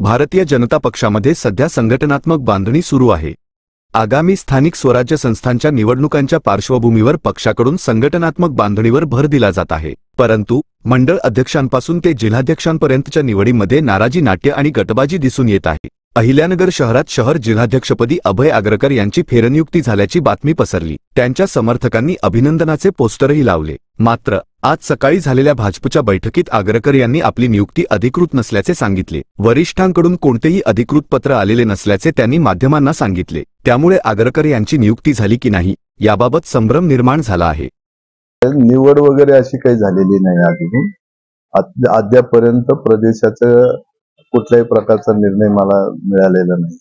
भारतीय जनता पक्षामध्ये सध्या संघटनात्मक बांधणी सुरू आहे। आगामी स्थानिक स्वराज्य संस्थांच्या निवडणुकांच्या पार्श्वभूमीवर पक्षाकडून संघटनात्मक बांधणीवर भर दिला जात आहे। परंतु मंडळ अध्यक्षांपासून ते जिल्हाध्यक्षांपर्यंतच्या निवडीमध्ये नाराजी नाट्य आणि गटबाजी दिसून येत आहे। अहिल्यानगर शहरात शहर जिल्हाध्यक्षपदी अभय आगरकर यांची फेरनियुक्ती झाल्याची बातमी पसरली। त्यांच्या समर्थकांनी अभिनंदनाचे पोस्टरही लावले। मात्र आज सकाळी झालेल्या भाजपच्या बैठकीत आगरकर यांनी आपली नियुक्ती अधिकृत नसल्याचे सांगितले। वरिष्ठांकडून कोणतेही अधिकृत पत्र आलेले नसल्याचे त्यांनी माध्यमांना सांगितले। त्यामुळे आगरकर यांची नियुक्ती झाली की नाही याबाबत संभ्रम निर्माण झाला आहे। निवड वगैरे अशी काही झालेली नाही अजून। अद्यापर्यंत प्रदेशाचं कुठल्याही प्रकारचा निर्णय मला मिळालेला नाही।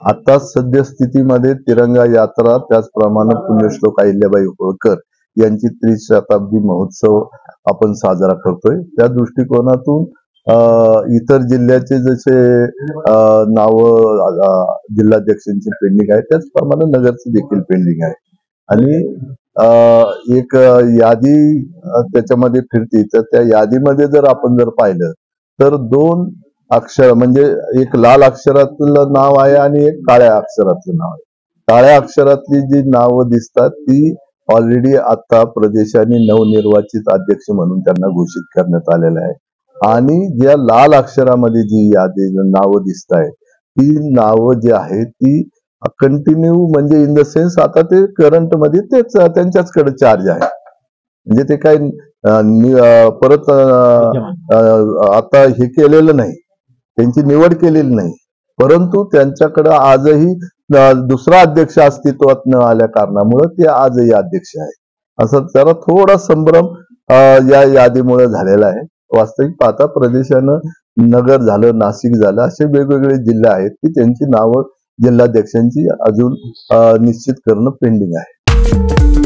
आता सद्यस्थितीमध्ये तिरंगा यात्रा, त्याचप्रमाणे पुण्यश्लोक अहिल्याबाई होळकर यांची त्रिशताब्दी महोत्सव आपण साजरा करतोय। त्या दृष्टिकोनातून इतर जिल्ह्याचे जसे नाव जिल्हाध्यक्षांची पेंडिंग आहे, त्याचप्रमाणे नगरची देखील पेंडिंग आहे। आणि एक यादी त्याच्यामध्ये फिरती, तर त्या यादीमध्ये जर आपण पाहिलं तर 2 अक्षर म्हणजे एक लाल अक्षरातलं नाव आहे आणि एक काळ्या अक्षरातलं नाव आहे। काळ्या अक्षरातली जी नावं दिसतात ती ऑलरेडी आता प्रदेशाने नवनिर्वाचित अध्यक्ष म्हणून त्यांना घोषित करण्यात आलेलं आहे। आणि ज्या लाल अक्षरामध्ये जी यादी नावं दिसत आहेत ती नावं जी आहेत ती कंटिन्यू, म्हणजे इन द सेन्स आता ते करंट मध्ये तेच त्यांच्याचकडे चार्ज आहे। म्हणजे ते काही परत आता हे केलेलं नाही, त्यांची निवड केलेली नाही, परंतु त्यांच्याकडे आजही दुसरा अध्यक्ष अस्तित्वात न आल्या कारणामुळे ते आजही अध्यक्ष आहे। असं जरा थोडा संभ्रम या यादीमुळे झालेला आहे। वास्तविक पाहता प्रदेशानं नगर झालं, नाशिक झालं, असे वेगवेगळे जिल्हे आहेत की त्यांची नावं जिल्हाध्यक्षांची अजून निश्चित करणं पेंडिंग आहे।